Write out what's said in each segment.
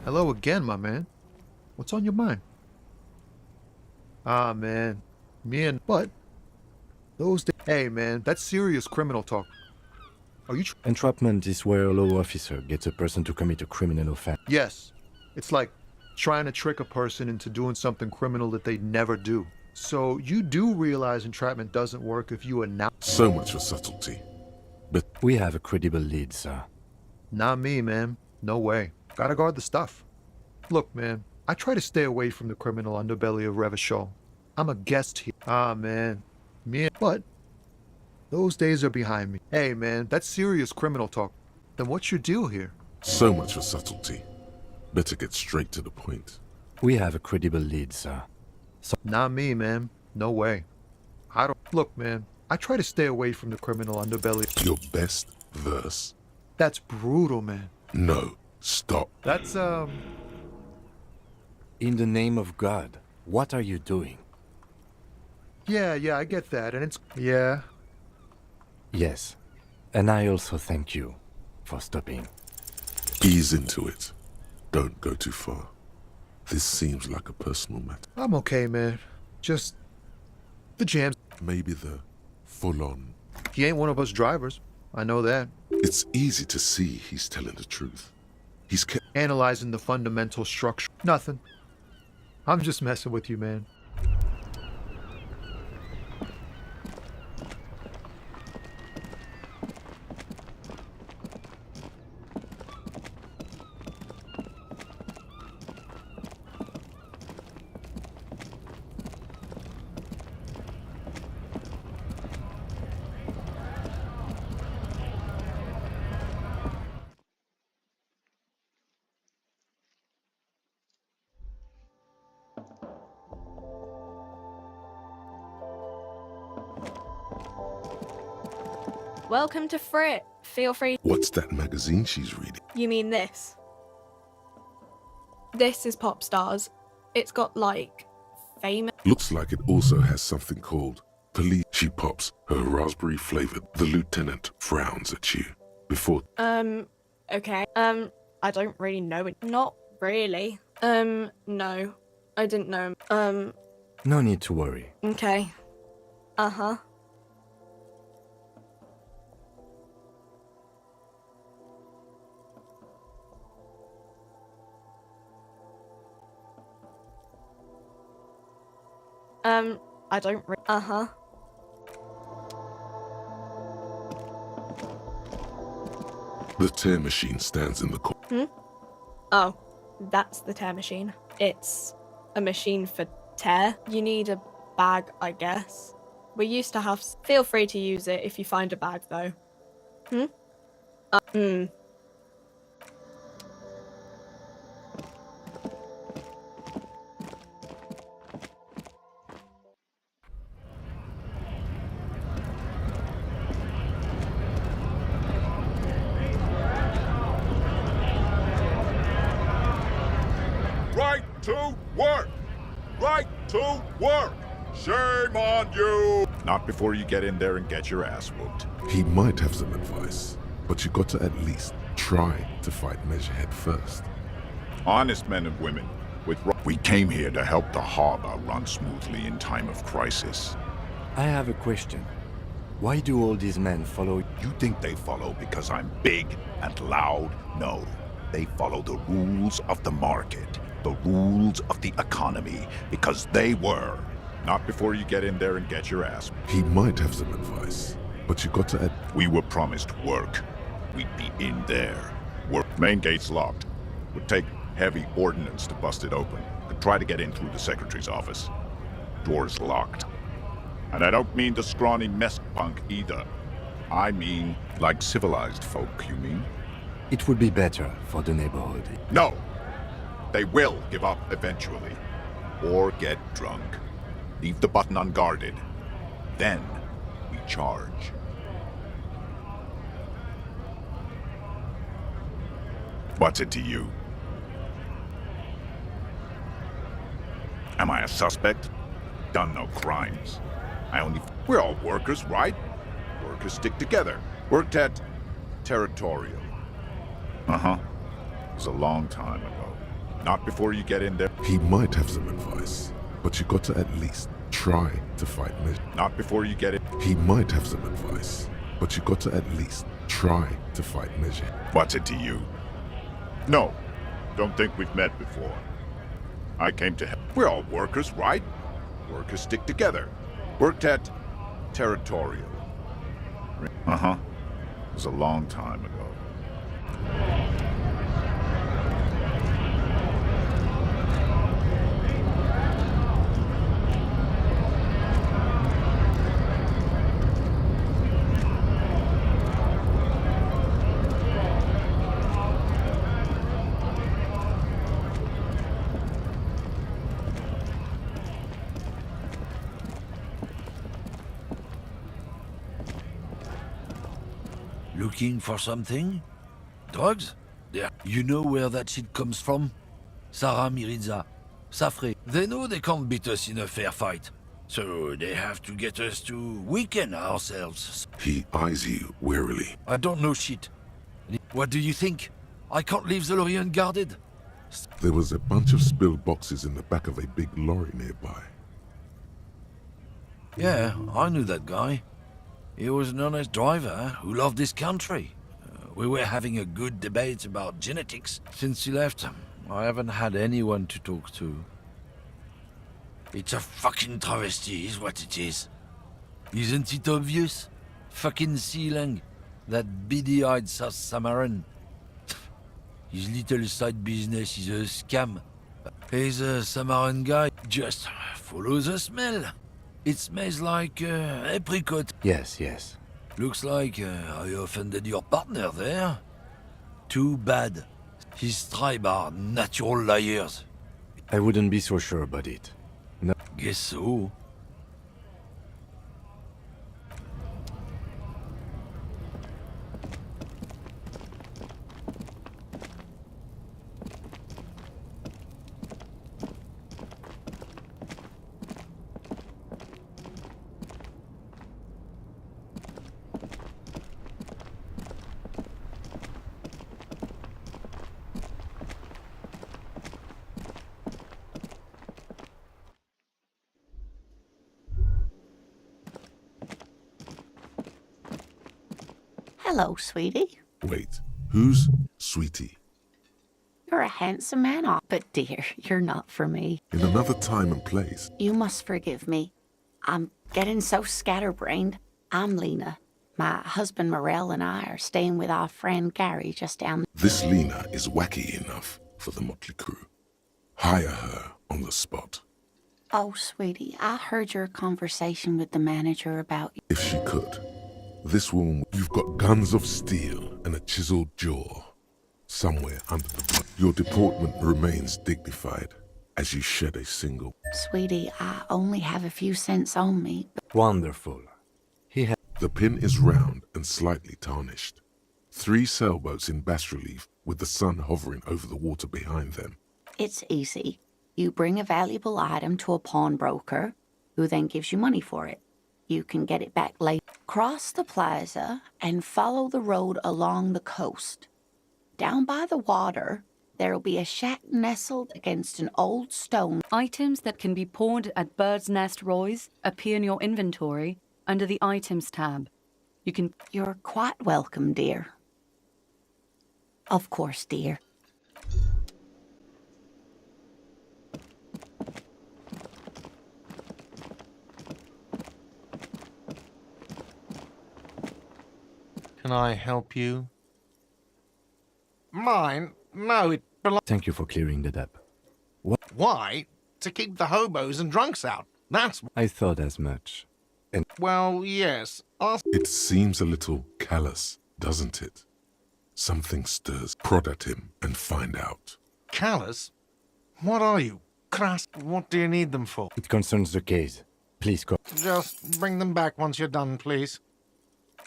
Hello again, my man. What's on your mind? Ah, man. But those days. Hey, man, that's serious criminal talk. Are you Entrapment is where a law officer gets a person to commit a criminal offense. Yes. It's like trying to trick a person into doing something criminal that they'd never do. So you do realize entrapment doesn't work if you announce. So much for subtlety. But We have a credible lead, sir. Not me, man. No way. Gotta guard the stuff. Look, man, I try to stay away from the criminal underbelly of Revachol. I'm a guest here. Ah, man. But those days are behind me. Hey, man, that's serious criminal talk. Then what's your deal here? so much for subtlety. Better get straight to the point. We have a credible lead, sir. Not me, man. No way. I don't. Look, man, I try to stay away from the criminal underbelly. Your best verse? That's brutal, man. No. Stop. That's, In the name of God, what are you doing? Yeah, I get that, and it's. Yeah. Yes, and I also thank you for stopping. Ease into it. Don't go too far. This seems like a personal matter. I'm okay, man. Just. The jams. Maybe the full-on. He ain't one of us drivers. I know that. It's easy to see he's telling the truth. He's kept Analyzing the fundamental structure. Nothing. I'm just messing with you, man. Welcome to Frit. Feel free. What's that magazine she's reading? You mean this? This is Pop Stars. It's got, like, famous. Looks like it also has something called Police. She pops her raspberry flavored. The lieutenant frowns at you. Before Okay. I don't really know it. Not really. No. I didn't know. No need to worry. Okay. Uh-huh. I don't Uh-huh. the tear machine stands in the corner. Oh, that's the tear machine. It's a machine for tear. You need a bag, I guess. We used to have... Feel free to use it if you find a bag, though. Right to work! Right to work! Shame on you! Not before you get in there and get your ass whooped. He might have some advice, but you got to at least try to fight Measurehead first. Honest men and women, we came here to help the harbor run smoothly in time of crisis. I have a question. Why do all these men follow? You think they follow because I'm big and loud? No. They follow the rules of the market, the rules of the economy, because they were. Not before you get in there and get your ass. He might have some advice, but you got to We were promised work. We'd be in there. Work. Main gate's locked. Would take heavy ordnance to bust it open. Could try to get in through the secretary's office. Door's locked. And I don't mean the scrawny mess punk either. I mean like civilized folk, you mean? It would be better for the neighborhood. No! They will give up eventually. Or get drunk. Leave the button unguarded. Then we charge. What's it to you? Am I a suspect? Done no crimes. We're all workers, right? Workers stick together. Worked at Territorial. Uh-huh. It was a long time ago. Not before you get in there. He might have some advice, but you got to at least try to fight Mission. Not before you get in. He might have some advice, but you got to at least try to fight Mission. What's it to you? No, don't think we've met before. I came to help. We're all workers, right? Workers stick together. Worked at Territorial. Uh-huh. It was a long time ago. Looking for something? Drugs? Yeah. You know where that shit comes from? Sarah Miriza. Safre. They know they can't beat us in a fair fight. So they have to get us to weaken ourselves. He eyes you warily. I don't know shit. What do you think? I can't leave the lorry unguarded. There was a bunch of spilled boxes in the back of a big lorry nearby. Yeah, I knew that guy. He was an honest driver who loved his country. We were having a good debate about genetics. Since he left, I haven't had anyone to talk to. It's a fucking travesty, is what it is. Isn't it obvious? Fucking Sealang, that beady-eyed South Samaran. His little side business is a scam. He's a Samaran guy, just follow the smell. It smells like apricot. Yes, yes. Looks like I offended your partner there. Too bad. His tribe are natural liars. I wouldn't be so sure about it. No. Guess so. Hello, sweetie. Wait, who's Sweetie? You're a handsome man, but dear, you're not for me. In another time and place. You must forgive me. I'm getting so scatterbrained. I'm Lena. My husband Morel and I are staying with our friend Gary just down. This Lena is wacky enough for the motley crew. Hire her on the spot. Oh, sweetie, I heard your conversation with the manager about you. If she could. This woman, you've got guns of steel and a chiseled jaw. Somewhere under the blood. Your deportment remains dignified as you shed a single. Sweetie, I only have a few cents on me. Wonderful. The pin is round and slightly tarnished. 3 sailboats in bas relief with the sun hovering over the water behind them. It's easy. You bring a valuable item to a pawnbroker, who then gives you money for it. You can get it back later. Cross the plaza and follow the road along the coast. Down by the water, there'll be a shack nestled against an old stone. Items that can be pawned at Bird's Nest Roy's appear in your inventory under the Items tab. You can... You're quite welcome, dear. Of course, dear. Can I help you? Mine? No, it belongs... Thank you for clearing that up. Why? To keep the hobos and drunks out. That's... I thought as much. Well, yes. It seems a little callous, doesn't it? Something stirs. Prod at him and find out. Callous? What are you? Crass? What do you need them for? It concerns the case. Please go. Just bring them back once you're done, please.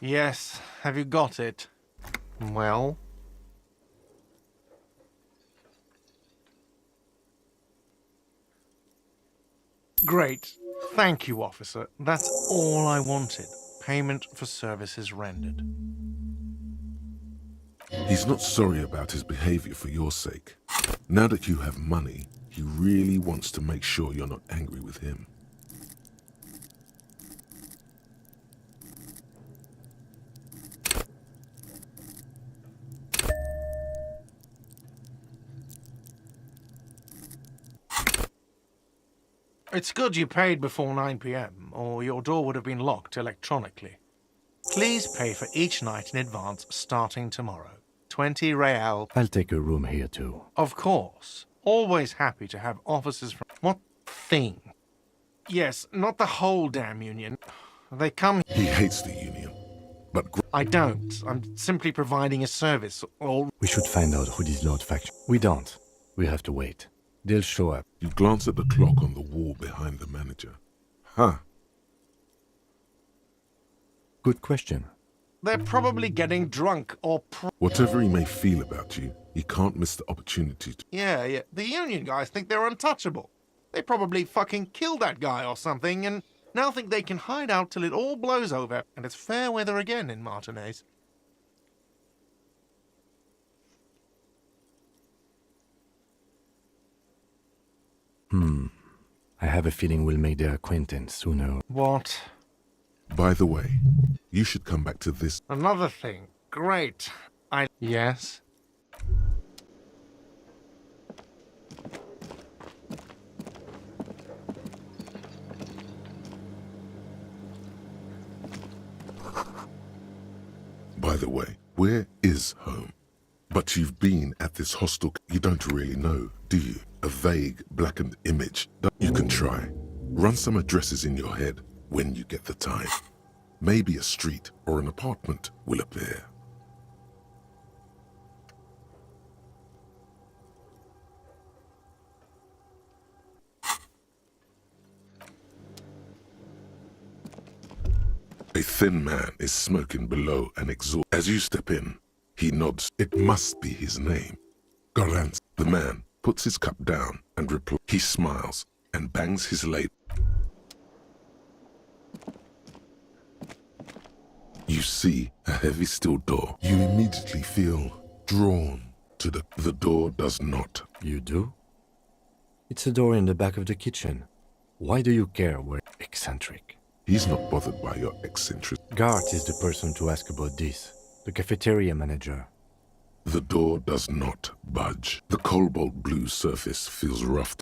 Yes. Have you got it? Well... Great. Thank you, officer. That's all I wanted. Payment for services rendered. He's not sorry about his behavior for your sake. Now that you have money, he really wants to make sure you're not angry with him. It's good you paid before 9 p.m., or your door would have been locked electronically. Please pay for each night in advance starting tomorrow. 20 real. I'll take a room here too. Of course. Always happy to have officers from... What thing? Yes, not the whole damn union. They come... He hates the union, but I don't. I'm simply providing a service, or... We should find out who this Lord faction. We don't. We have to wait. They'll show up. you glance at the clock on the wall behind the manager. Huh. Good question. They're probably getting drunk or Whatever he may feel about you, he can't miss the opportunity to... Yeah. The union guys think they're untouchable. They probably fucking killed that guy or something, and now think they can hide out till it all blows over, and it's fair weather again in Martinez. I have a feeling we'll make their acquaintance sooner. What? By the way, you should come back to this. Another thing. Great. Yes? By the way, where is home? But you've been at this hostel. You don't really know, do you? A vague, blackened image. You can try. Run some addresses in your head when you get the time. Maybe a street or an apartment will appear. A thin man is smoking below an exhaust. As you step in, he nods. It must be his name. Garance. The man puts his cup down and replies. He smiles and bangs his ladle. You see a heavy steel door. You immediately feel drawn to the door does not. You do? It's a door in the back of the kitchen. Why do you care? We're eccentric. He's not bothered by your eccentricity. Gart is the person to ask about this. The cafeteria manager. The door does not budge. The cobalt blue surface feels rough.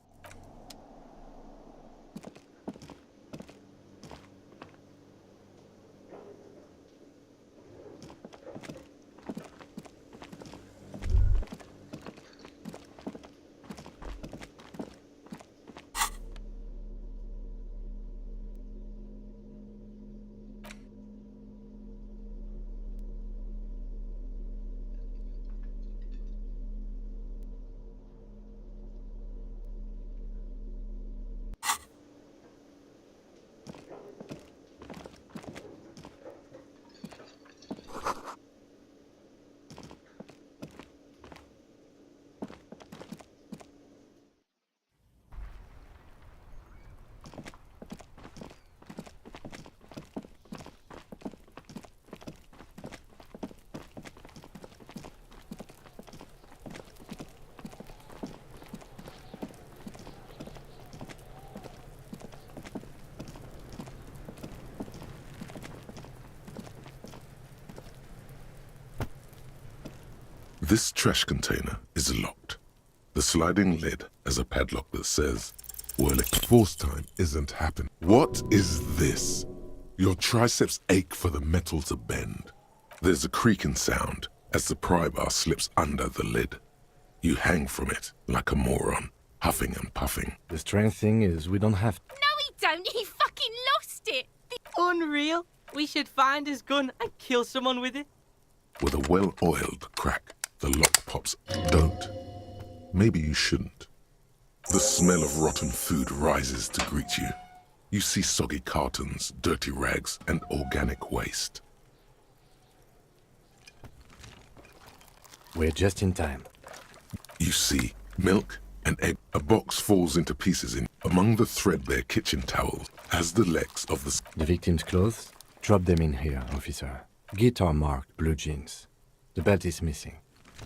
This trash container is locked. The sliding lid has a padlock that says, well, if force time isn't happening. What is this? Your triceps ache for the metal to bend. There's a creaking sound as the pry bar slips under the lid. You hang from it like a moron, huffing and puffing. The strange thing is we don't have... No, he don't. He fucking lost it. Unreal. We should find his gun and kill someone with it. With a well-oiled crack, the lock pops. Don't. Maybe you shouldn't. The smell of rotten food rises to greet you. You see soggy cartons, dirty rags, and organic waste. We're just in time. You see milk and egg. A box falls into pieces among the threadbare kitchen towels as the legs of The victim's clothes? Drop them in here, officer. Guitar marked blue jeans. The belt is missing.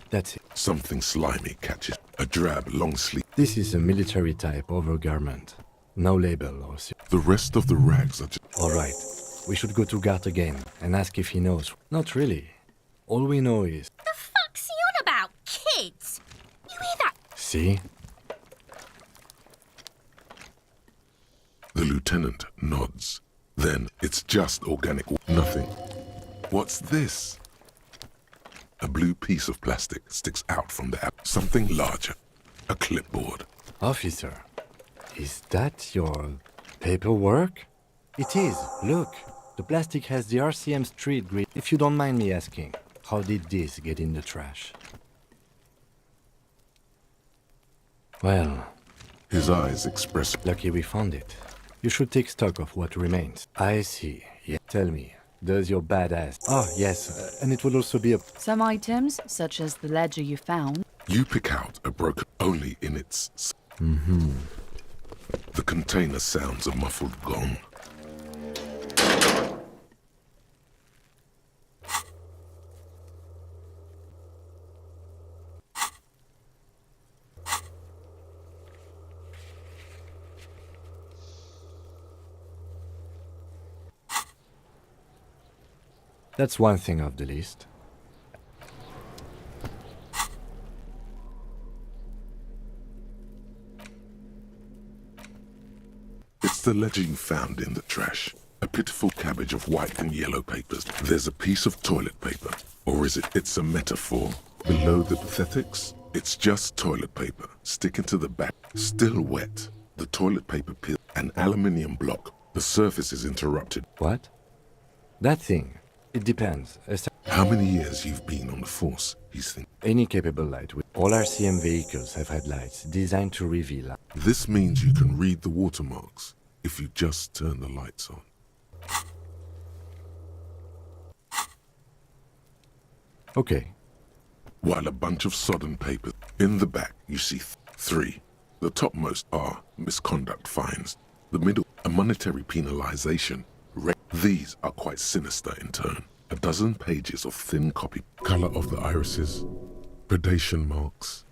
That's it. Something slimy catches. A drab long sleeve. This is a military type overgarment. No label or The rest of the rags are just... Alright, we should go to Gart again and ask if he knows. Not really. All we know is... The fuck's he on about? Kids? You hear that? See? The lieutenant nods. Then it's just organic. Nothing. What's this? A blue piece of plastic sticks out from the app. Something larger. A clipboard. Officer, is that your paperwork? It is. Look, the plastic has the RCM street grid. If you don't mind me asking, how did this get in the trash? Well, His eyes express... lucky we found it. You should take stock of what remains. I see. Yeah. Tell me, does your badass... Oh, yes, and it would also be a... Some items, such as the ledger you found, You pick out a broken only in its... The container sounds a muffled gong. That's one thing off the list. It's the ledger you found in the trash. A pitiful cabbage of white and yellow papers. There's a piece of toilet paper. Or is it? It's a metaphor. Below the pathetics, it's just toilet paper sticking to the back. Still wet. The toilet paper peel. An aluminium block. The surface is interrupted. What? That thing. It depends. How many years you've been on the force? He's thinking. Any capable light. All RCM vehicles have had lights designed to reveal. This means you can read the watermarks if you just turn the lights on. Okay. While a bunch of sodden papers. In the back, you see three. The topmost are misconduct fines. The middle, a monetary penalization. These are quite sinister in turn. A dozen pages of thin copy. Color of the irises. Predation marks.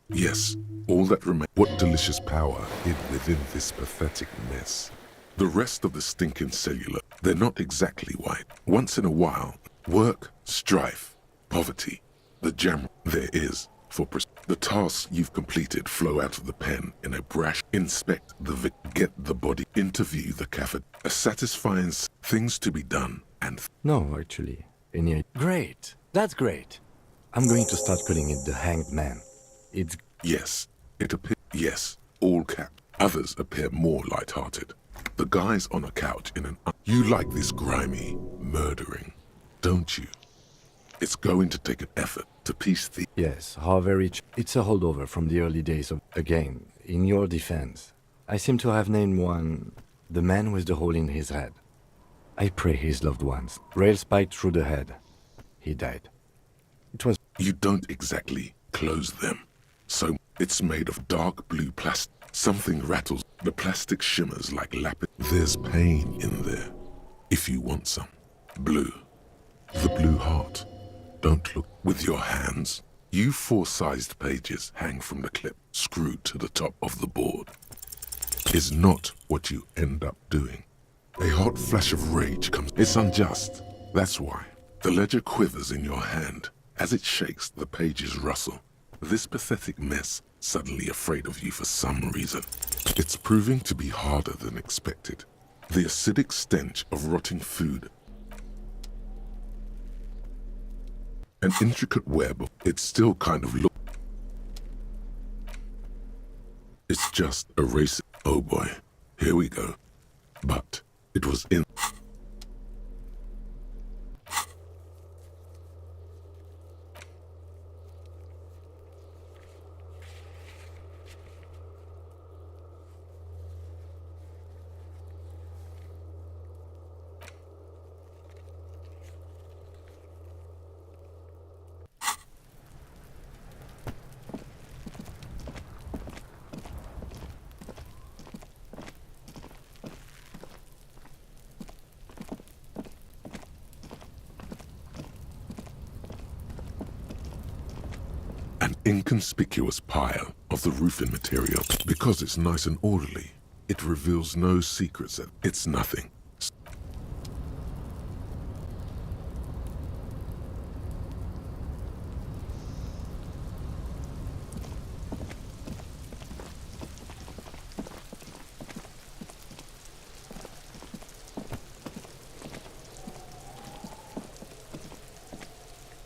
Yes, all that remains. What delicious power hid within this pathetic mess. The rest of the stinking cellular, they're not exactly white. Once in a while, work, strife, poverty, the jam there is for the tasks you've completed flow out of the pen in a brash. Inspect the get the body, interview the caffeine. A satisfying things to be done and No, actually. Great. That's great. I'm going to start calling it the Hanged Man. It's... Yes, it appears. Yes, all cap. Others appear more light-hearted. The guy's on a couch in an... You like this grimy murdering, don't you? It's going to take an effort to piece the... Yes, however, it's a holdover from the early days of... Again, in your defense, I seem to have named one... The man with the hole in his head. I pray his loved ones. Rail spiked through the head. He died. It was... You don't exactly close them. So it's made of dark blue plastic. Something rattles. The plastic shimmers like lapis. There's pain in there. If you want some. Blue. The blue heart. Don't look with your hands. You four-sized pages hang from the clip, screwed to the top of the board. Is not what you end up doing. A hot flash of rage comes. It's unjust. That's why. The ledger quivers in your hand. As it shakes, the pages rustle. This pathetic mess, suddenly afraid of you for some reason. It's proving to be harder than expected. The acidic stench of rotting food. An intricate web of... It's still kind of look... It's just a race... Oh boy, here we go. But it was in... an inconspicuous pile of the roofing material. Because it's nice and orderly, it reveals no secrets. It's nothing.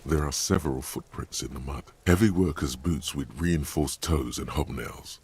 There are several footprints in the mud. Heavy workers' boots with reinforced toes and hobnails.